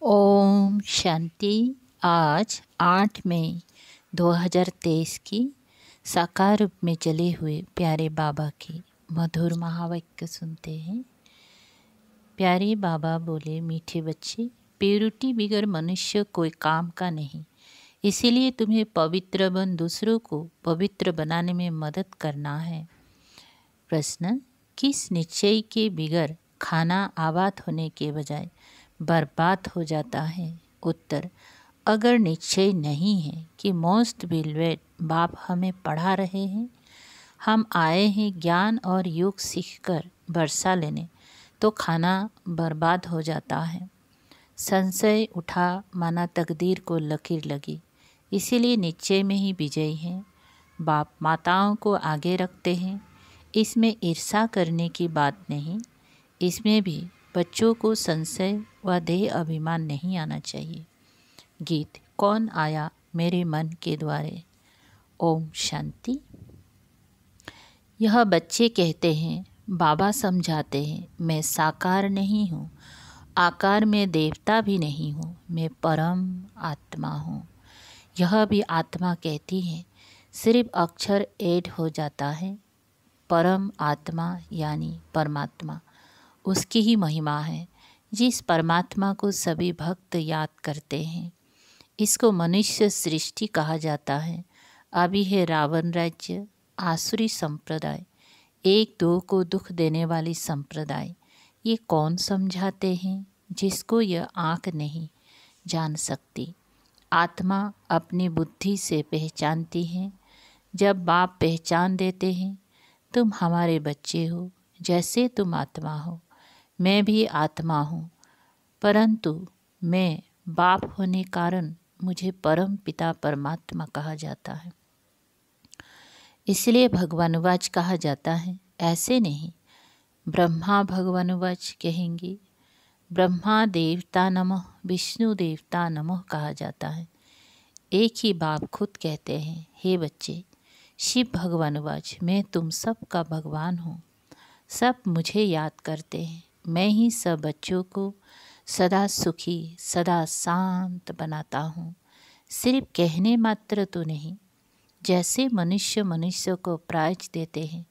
ओम शांति। आज 8 मई 2023 की साकार रूप में चले हुए प्यारे बाबा की मधुर महावाक्य सुनते हैं। प्यारे बाबा बोले, मीठे बच्चे, प्योरिटी बिगर मनुष्य कोई काम का नहीं। इसीलिए तुम्हें पवित्र बन दूसरों को पवित्र बनाने में मदद करना है। प्रश्न, किस निश्चय के बिगर खाना आबाद होने के बजाय बर्बाद हो जाता है? उत्तर, अगर निश्चय नहीं है कि मोस्ट बिलवेड बाप हमें पढ़ा रहे हैं, हम आए हैं ज्ञान और योग सीखकर वर्षा लेने, तो खाना बर्बाद हो जाता है। संशय उठा माना तकदीर को लकीर लगी। इसीलिए निश्चय में ही विजयी हैं। बाप माताओं को आगे रखते हैं। इसमें ईर्षा करने की बात नहीं। इसमें भी बच्चों को संशय व देह अभिमान नहीं आना चाहिए। गीत, कौन आया मेरे मन के द्वारे। ओम शांति। यह बच्चे कहते हैं, बाबा समझाते हैं, मैं साकार नहीं हूँ, आकार में देवता भी नहीं हूँ, मैं परम आत्मा हूँ। यह भी आत्मा कहती है, सिर्फ अक्षर ऐड हो जाता है। परम आत्मा यानी परमात्मा, उसकी ही महिमा है। जिस परमात्मा को सभी भक्त याद करते हैं, इसको मनुष्य सृष्टि कहा जाता है। अभी है रावण राज्य, आसुरी संप्रदाय, एक दो को दुख देने वाली संप्रदाय। ये कौन समझाते हैं जिसको यह आँख नहीं जान सकती। आत्मा अपनी बुद्धि से पहचानती है। जब बाप पहचान देते हैं, तुम हमारे बच्चे हो, जैसे तुम आत्मा हो, मैं भी आत्मा हूँ, परंतु मैं बाप होने कारण मुझे परम पिता परमात्मा कहा जाता है। इसलिए भगवानुवाच कहा जाता है, ऐसे नहीं। ब्रह्मा भगवानुवाच कहेंगे, ब्रह्मा देवता नमः, विष्णु देवता नमः कहा जाता है। एक ही बाप खुद कहते हैं, हे बच्चे, शिव भगवानुवाच, मैं तुम सब का भगवान हूँ। सब मुझे याद करते हैं। मैं ही सब बच्चों को सदा सुखी सदा शांत बनाता हूँ। सिर्फ कहने मात्र तो नहीं। जैसे मनुष्य को प्राइज देते हैं,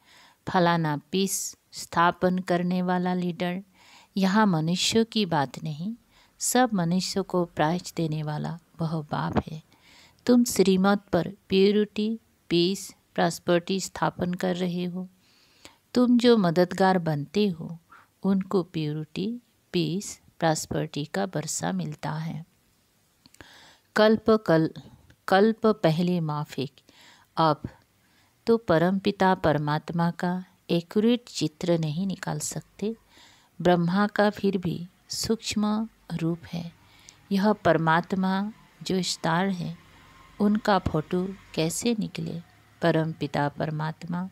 फलाना पीस स्थापन करने वाला लीडर, यहाँ मनुष्यों की बात नहीं, सब मनुष्य को प्राइज देने वाला वह बाप है। तुम श्रीमत पर प्योरिटी, पीस, प्रॉस्पर्टी स्थापन कर रहे हो। तुम जो मददगार बनते हो, उनको प्योरिटी, पीस, प्रॉस्पर्टी का बरसा मिलता है। कल्प पहले माफिक, अब तो परमपिता परमात्मा का एक्यूरेट चित्र नहीं निकाल सकते। ब्रह्मा का फिर भी सूक्ष्म रूप है। यह परमात्मा जो स्टार है, उनका फोटो कैसे निकले। परमपिता परमात्मा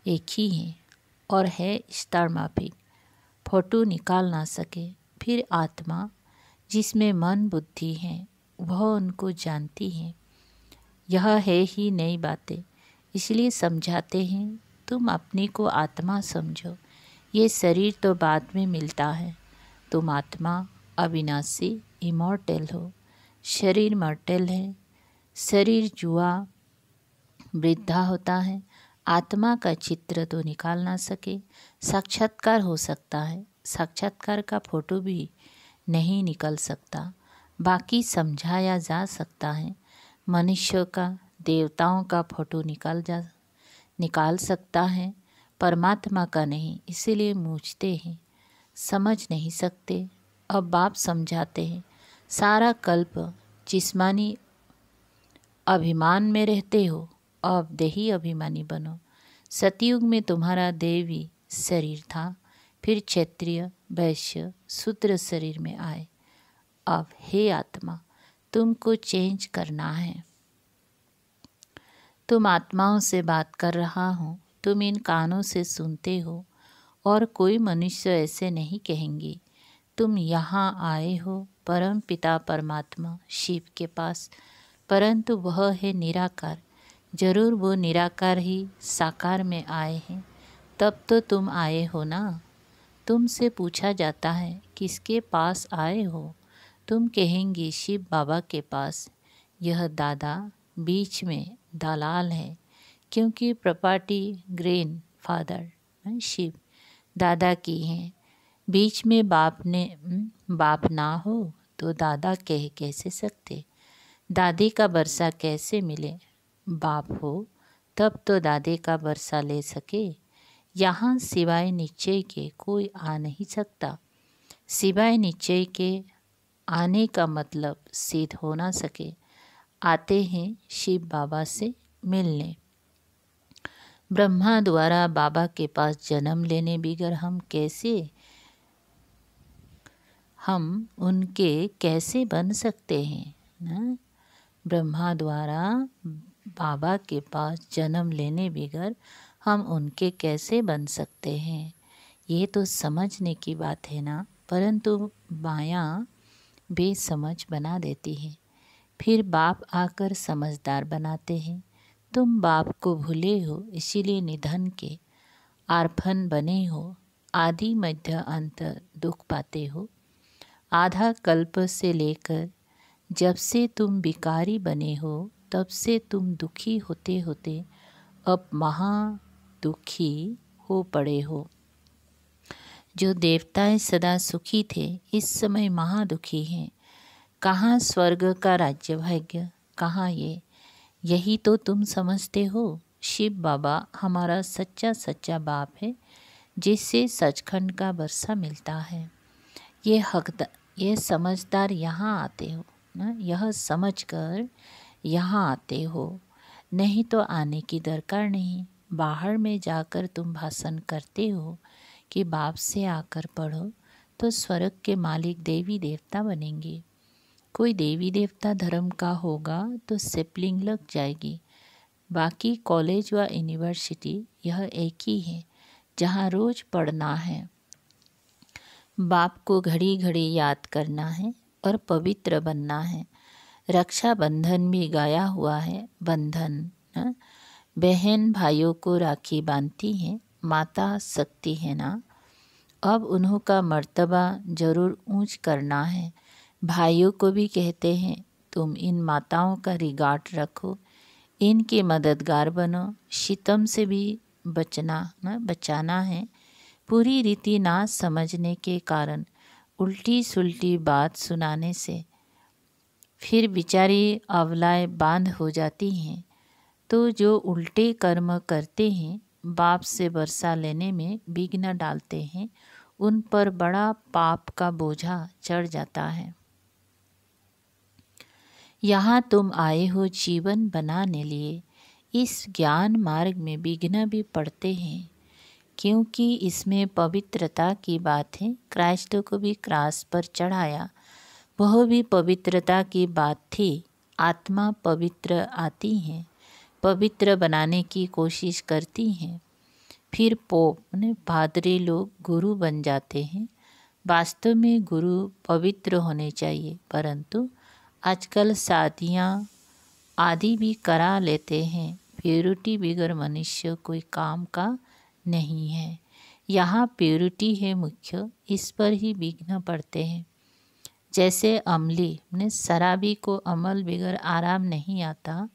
एक ही है और है स्टार माफिक, फोटो निकाल ना सके। फिर आत्मा जिसमें मन बुद्धि है, वह उनको जानती है। यह है ही नई बातें। इसलिए समझाते हैं, तुम अपने को आत्मा समझो। ये शरीर तो बाद में मिलता है। तुम आत्मा अविनाशी इमॉर्टल हो। शरीर मॉर्टल है। शरीर जुआ वृद्धा होता है। आत्मा का चित्र तो निकाल ना सके। साक्षात्कार हो सकता है, साक्षात्कार का फोटो भी नहीं निकल सकता। बाकी समझाया जा सकता है। मनुष्य का, देवताओं का फोटो निकाल सकता है, परमात्मा का नहीं। इसीलिए मूझते हैं, समझ नहीं सकते। अब बाप समझाते हैं, सारा कल्प जिस्मानी अभिमान में रहते हो, अब देही अभिमानी बनो। सतयुग में तुम्हारा देवी शरीर था, फिर क्षत्रिय, वैश्य, शूद्र शरीर में आए। अब हे आत्मा, तुमको चेंज करना है। तुम आत्माओं से बात कर रहा हूँ, तुम इन कानों से सुनते हो, और कोई मनुष्य ऐसे नहीं कहेंगे। तुम यहाँ आए हो परम पिता परमात्मा शिव के पास, परंतु वह है निराकार। जरूर वो निराकार ही साकार में आए हैं, तब तो तुम आए हो ना। तुमसे पूछा जाता है, किसके पास आए हो? तुम कहेंगे शिव बाबा के पास यह दादा बीच में दलाल है, क्योंकि प्रॉपर्टी ग्रैंड फादर शिव दादा की है। बीच में बाप ना हो तो दादा कह कैसे सकते। दादी का बरसा कैसे मिले। बाप हो तब तो दादे का बरसा ले सके। यहाँ सिवाय निश्चय के कोई आ नहीं सकता। सिवाय निश्चय के आने का मतलब सिद्ध हो ना सके। आते हैं शिव बाबा से मिलने। ब्रह्मा द्वारा बाबा के पास जन्म लेने बिगर हम उनके कैसे बन सकते हैं ना। ब्रह्मा द्वारा बाबा के पास जन्म लेने बिगर हम उनके कैसे बन सकते हैं। ये तो समझने की बात है ना, परंतु माया बेसमझ बना देती है। फिर बाप आकर समझदार बनाते हैं। तुम बाप को भूले हो, इसीलिए निधन के आर्फन बने हो। आदि मध्य अंत दुख पाते हो। आधा कल्प से लेकर जब से तुम भिखारी बने हो, तब से तुम दुखी होते होते अब महा दुखी हो पड़े हो। जो देवताएं सदा सुखी थे, इस समय महादुखी हैं। कहाँ स्वर्ग का राज्य भाग्य, कहाँ ये। यही तो तुम समझते हो। शिव बाबा हमारा सच्चा सच्चा बाप है, जिससे सचखंड का बरसा मिलता है। ये समझदार यहाँ आते हो ना, यह समझकर यहाँ आते हो, नहीं तो आने की दरकार नहीं। बाहर में जाकर तुम भाषण करते हो कि बाप से आकर पढ़ो तो स्वर्ग के मालिक देवी देवता बनेंगे। कोई देवी देवता धर्म का होगा तो सेपलिंग लग जाएगी। बाकी कॉलेज व यूनिवर्सिटी यह एक ही है जहाँ रोज पढ़ना है। बाप को घड़ी घड़ी याद करना है और पवित्र बनना है। रक्षाबंधन भी गाया हुआ है। बंधन बहन भाइयों को राखी बांधती है, माता शक्ति है ना। अब उन्हों का मर्तबा जरूर ऊंच करना है। भाइयों को भी कहते हैं तुम इन माताओं का रिगार्ड रखो, इनके मददगार बनो। शितम से भी बचाना है। पूरी रीति ना समझने के कारण उल्टी सुल्टी बात सुनाने से फिर बिचारी अवलाएं बांध हो जाती हैं। तो जो उल्टे कर्म करते हैं, बाप से बरसा लेने में विघ्न डालते हैं, उन पर बड़ा पाप का बोझा चढ़ जाता है। यहाँ तुम आए हो जीवन बनाने लिए। इस ज्ञान मार्ग में विघ्न भी पड़ते हैं, क्योंकि इसमें पवित्रता की बात है। क्राइस्ट को भी क्रास पर चढ़ाया, वह भी पवित्रता की बात थी। आत्मा पवित्र आती है, पवित्र बनाने की कोशिश करती हैं। फिर पोप पादरी लोग गुरु बन जाते हैं। वास्तव में गुरु पवित्र होने चाहिए, परंतु आजकल शादियाँ आदि भी करा लेते हैं। प्योरिटी बिगर मनुष्य कोई काम का नहीं है। यहाँ प्योरिटी है मुख्य, इस पर ही विघ्न पड़ते हैं। जैसे अमली शराबी को अमल बिगर आराम नहीं आता,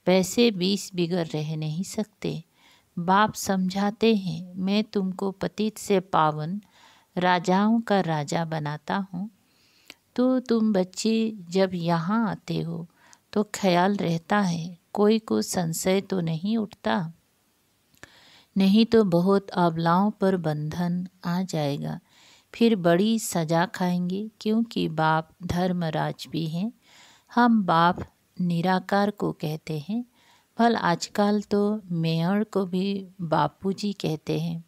वैसे 20 बिगर रह नहीं सकते। बाप समझाते हैं, मैं तुमको पतित से पावन राजाओं का राजा बनाता हूँ। तो तुम बच्चे जब यहाँ आते हो तो ख्याल रहता है, कोई को संशय तो नहीं उठता, नहीं तो बहुत अबलाओं पर बंधन आ जाएगा। फिर बड़ी सजा खाएंगे, क्योंकि बाप धर्मराज भी हैं। हम बाप निराकार को कहते हैं। भल आजकल तो मेयर को भी बापूजी कहते हैं।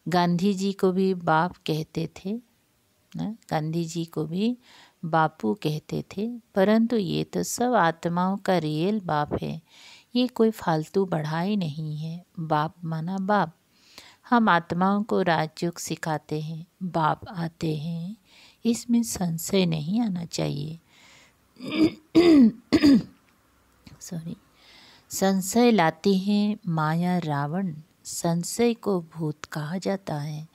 गांधी जी को भी बाप कहते थे, गांधी जी को भी बापू कहते थे। परंतु ये तो सब आत्माओं का रियल बाप है, ये कोई फालतू बढ़ाई नहीं है। बाप माना बाप। हम आत्माओं को राजयोग सिखाते हैं, बाप आते हैं, इसमें संशय नहीं आना चाहिए। सॉरी, संशय लाती है माया रावण। संशय को भूत कहा जाता है,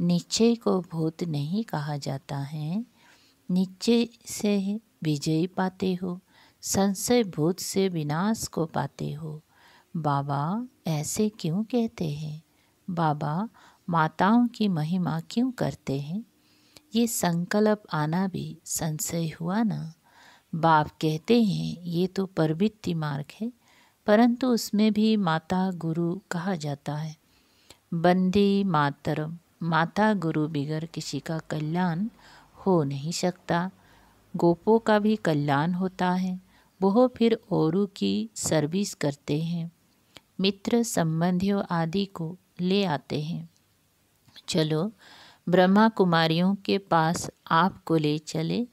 निश्चय को भूत नहीं कहा जाता है। नीचे से विजयी पाते हो, संशय भूत से विनाश को पाते हो। बाबा ऐसे क्यों कहते हैं? बाबा माताओं की महिमा क्यों करते हैं? ये संकल्प आना भी संशय हुआ ना। बाप कहते हैं ये तो प्रवृत्ति मार्ग है, परंतु उसमें भी माता गुरु कहा जाता है। वंदे मातरम, माता गुरु बिगर किसी का कल्याण हो नहीं सकता। गोपों का भी कल्याण होता है, वो फिर औरों की सर्विस करते हैं, मित्र संबंधियों आदि को ले आते हैं। चलो ब्रह्मा कुमारियों के पास आपको ले चले।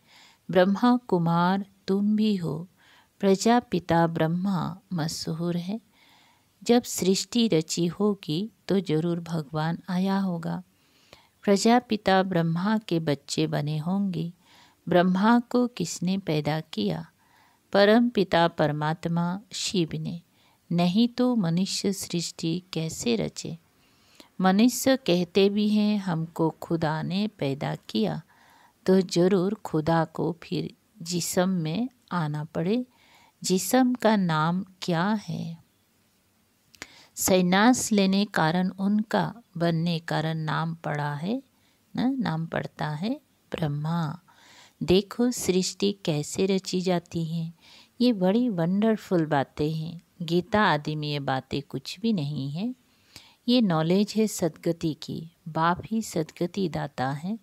ब्रह्मा कुमार तुम भी हो, प्रजापिता ब्रह्मा मशहूर है। जब सृष्टि रची होगी तो जरूर भगवान आया होगा। प्रजापिता ब्रह्मा के बच्चे बने होंगे। ब्रह्मा को किसने पैदा किया? परम पिता परमात्मा शिव ने, नहीं तो मनुष्य सृष्टि कैसे रचे? मनुष्य कहते भी हैं हमको खुदा ने पैदा किया, तो जरूर खुदा को फिर जिस्म में आना पड़े। जिस्म का नाम क्या है? संन्यास लेने कारण उनका बनने कारण नाम पड़ा है ना, नाम पड़ता है ब्रह्मा। देखो सृष्टि कैसे रची जाती है। ये बड़ी वंडरफुल बातें हैं। गीता आदि में ये बातें कुछ भी नहीं है। ये नॉलेज है सद्गति की। बाप ही सद्गति दाता है।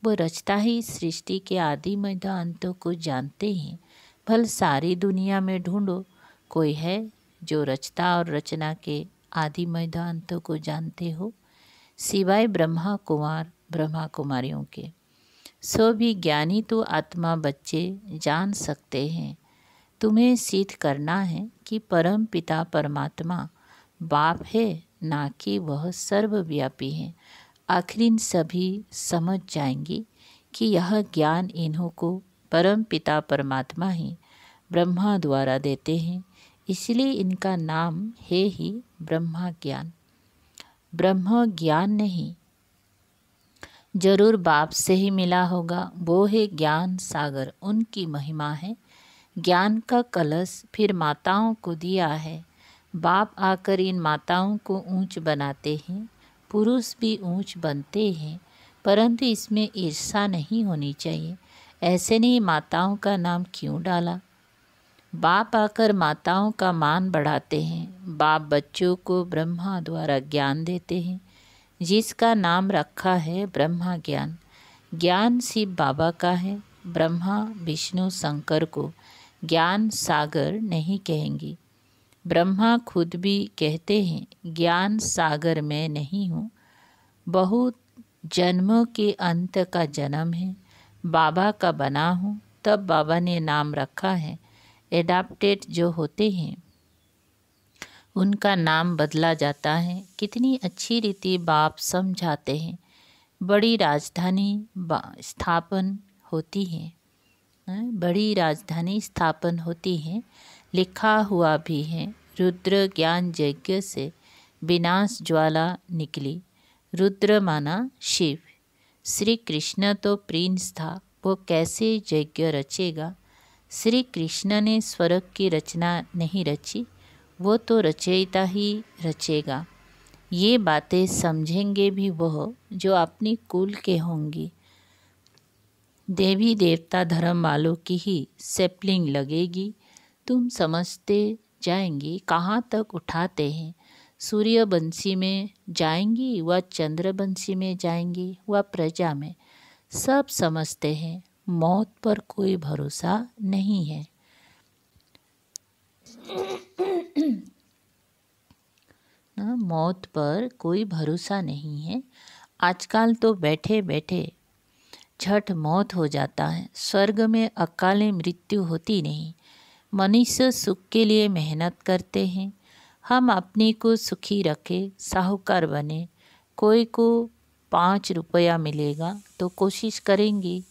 वो रचता ही सृष्टि के आदि मध्य अंतों को जानते हैं। भल सारी दुनिया में ढूंढो, कोई है जो रचता और रचना के आदि मध्य अंतों को जानते हो, सिवाय ब्रह्मा कुमार ब्रह्मा कुमारियों के। सो भी ज्ञानी तो आत्मा बच्चे जान सकते हैं। तुम्हें सिद्ध करना है कि परम पिता परमात्मा बाप है, ना कि वह सर्वव्यापी है। आखिर इन सभी समझ जाएंगी कि यह ज्ञान इन्हों को परम पिता परमात्मा ही ब्रह्मा द्वारा देते हैं, इसलिए इनका नाम है ही ब्रह्मा ज्ञान। ब्रह्म ज्ञान नहीं, जरूर बाप से ही मिला होगा। वो है ज्ञान सागर, उनकी महिमा है। ज्ञान का कलश फिर माताओं को दिया है। बाप आकर इन माताओं को ऊंच बनाते हैं। पुरुष भी ऊंच बनते हैं, परंतु इसमें ईर्षा नहीं होनी चाहिए। ऐसे नहीं माताओं का नाम क्यों डाला? बाप आकर माताओं का मान बढ़ाते हैं। बाप बच्चों को ब्रह्मा द्वारा ज्ञान देते हैं, जिसका नाम रखा है ब्रह्मा ज्ञान। ज्ञान शिव बाबा का है। ब्रह्मा विष्णु शंकर को ज्ञान सागर नहीं कहेंगी। ब्रह्मा खुद भी कहते हैं ज्ञान सागर मैं नहीं हूँ, बहुत जन्मों के अंत का जन्म है, बाबा का बना हूँ। तब बाबा ने नाम रखा है। एडाप्टेड जो होते हैं उनका नाम बदला जाता है। कितनी अच्छी रीति बाप समझाते हैं। बड़ी राजधानी स्थापन होती है, बड़ी राजधानी स्थापन होती है, लिखा हुआ भी है। रुद्र ज्ञान यज्ञ से विनाश ज्वाला निकली। रुद्र माना शिव। श्री कृष्ण तो प्रिंस था, वो कैसे यज्ञ रचेगा? श्री कृष्ण ने स्वर्ग की रचना नहीं रची, वो तो रचयिता ही रचेगा। ये बातें समझेंगे भी वह जो अपनी कुल के होंगी। देवी देवता धर्म वालों की ही सेपलिंग लगेगी। तुम समझते जाएंगी कहाँ तक उठाते हैं। सूर्यवंशी में जाएंगी व चंद्रवंशी में जाएंगी व प्रजा में, सब समझते हैं। मौत पर कोई भरोसा नहीं है। मौत पर कोई भरोसा नहीं है। आजकल तो बैठे बैठे झट मौत हो जाता है। स्वर्ग में अकाले मृत्यु होती नहीं। मनुष्य सुख के लिए मेहनत करते हैं। हम अपने को सुखी रखें, साहूकार बने। कोई को 5 रुपया मिलेगा तो कोशिश करेंगे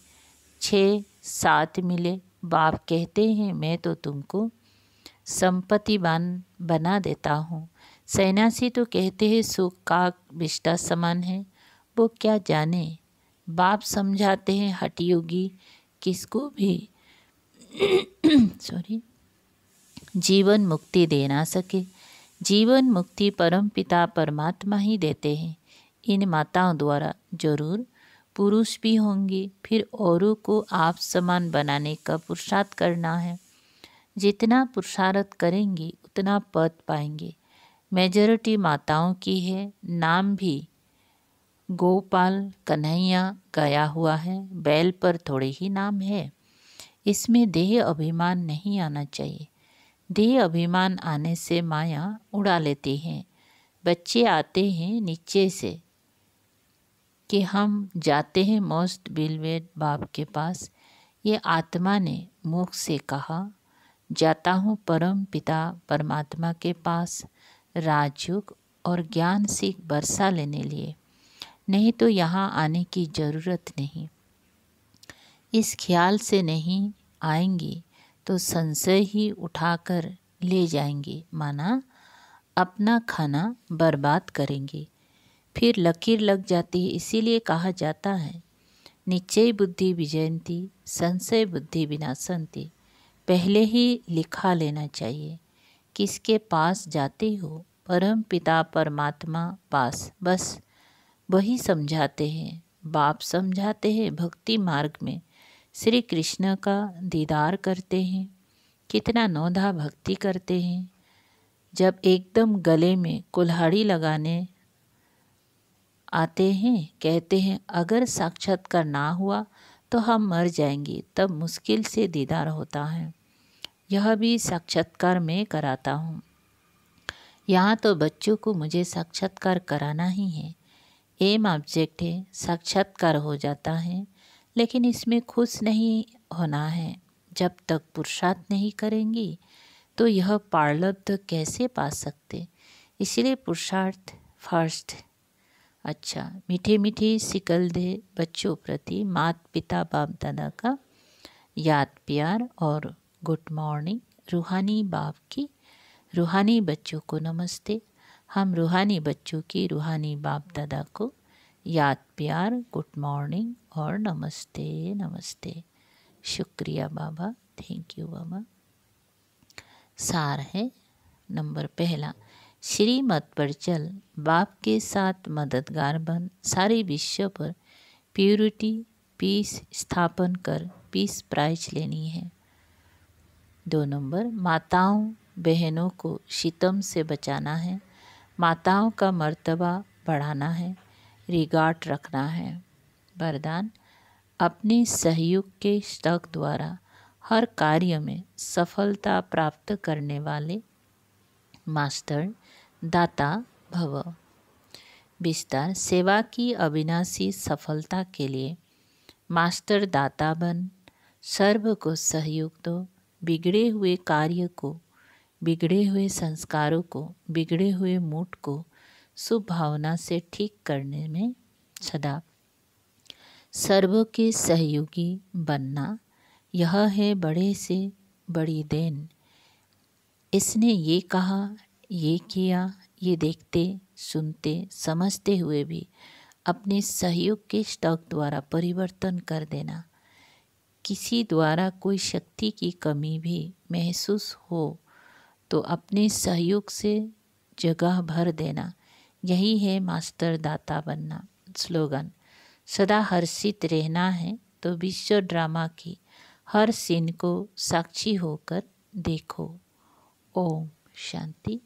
6-7 मिले। बाप कहते हैं मैं तो तुमको संपत्तिवान बना देता हूँ। सन्यासी तो कहते हैं सुख का विष्टा समान है, वो क्या जाने। बाप समझाते हैं हठयोगी किसको भी जीवन मुक्ति दे ना सके। जीवन मुक्ति परम पिता परमात्मा ही देते हैं। इन माताओं द्वारा जरूर पुरुष भी होंगे। फिर औरों को आप समान बनाने का पुरुषार्थ करना है। जितना पुरुषार्थ करेंगे उतना पद पाएंगे। मेजॉरिटी माताओं की है। नाम भी गोपाल कन्हैया गाया हुआ है। बैल पर थोड़े ही नाम है। इसमें देह अभिमान नहीं आना चाहिए। देह अभिमान आने से माया उड़ा लेती है। बच्चे आते हैं नीचे से कि हम जाते हैं मोस्ट बिलवेड बाप के पास। ये आत्मा ने मुख से कहा, जाता हूँ परम पिता परमात्मा के पास राजयोग और ज्ञान सीख बरसा लेने लिए, नहीं तो यहाँ आने की ज़रूरत नहीं। इस ख्याल से नहीं आएंगी तो संशय ही उठाकर ले जाएंगे, माना अपना खाना बर्बाद करेंगे। फिर लकीर लग जाती है। इसीलिए कहा जाता है निश्चय बुद्धि विजयंती संशय बुद्धि विनाशंती। पहले ही लिखा लेना चाहिए। किसके पास जाते हो? परम पिता परमात्मा पास। बस वही समझाते हैं। बाप समझाते हैं भक्ति मार्ग में श्री कृष्ण का दीदार करते हैं। कितना नौधा भक्ति करते हैं। जब एकदम गले में कुल्हाड़ी लगाने आते हैं, कहते हैं अगर साक्षात्कार ना हुआ तो हम मर जाएंगे, तब मुश्किल से दीदार होता है। यह भी साक्षात्कार में कराता हूँ। यहाँ तो बच्चों को मुझे साक्षात्कार कराना ही है। एम ऑब्जेक्ट है, साक्षात्कार हो जाता है। लेकिन इसमें खुश नहीं होना है। जब तक पुरुषार्थ नहीं करेंगी तो यह पारलब्ध कैसे पा सकते। इसलिए पुरुषार्थ फर्स्ट। अच्छा, मीठे मीठे सिकल दे बच्चों प्रति माता पिता बाप दादा का याद प्यार और गुड मॉर्निंग। रूहानी बाप की रूहानी बच्चों को नमस्ते। हम रूहानी बच्चों की रूहानी बाप दादा को याद प्यार गुड मॉर्निंग और नमस्ते नमस्ते। शुक्रिया बाबा, थैंक यू बाबा। सार है नंबर पहला, श्रीमत पर चल, बाप के साथ मददगार बन, सारे विश्व पर प्यूरिटी पीस स्थापन कर, पीस प्राइज लेनी है। 2 नंबर, माताओं बहनों को शीतम से बचाना है। माताओं का मर्तबा बढ़ाना है, रिगार्ड रखना है। वरदान, अपने सहयोग के शतक द्वारा हर कार्य में सफलता प्राप्त करने वाले मास्टर दाता भव। विस्तार, सेवा की अविनाशी सफलता के लिए मास्टर दाता बन, सर्व को सहयोग दो, बिगड़े हुए कार्य को, बिगड़े हुए संस्कारों को, बिगड़े हुए मूड को शुभ भावना से ठीक करने में सदा सर्व के सहयोगी बनना, यह है बड़े से बड़ी देन। इसने ये कहा, ये किया, ये देखते सुनते समझते हुए भी अपने सहयोग के स्टॉक द्वारा परिवर्तन कर देना। किसी द्वारा कोई शक्ति की कमी भी महसूस हो तो अपने सहयोग से जगह भर देना, यही है मास्टर दाता बनना। स्लोगन, सदा हर्षित रहना है तो विश्व ड्रामा की हर सीन को साक्षी होकर देखो। ओम शांति।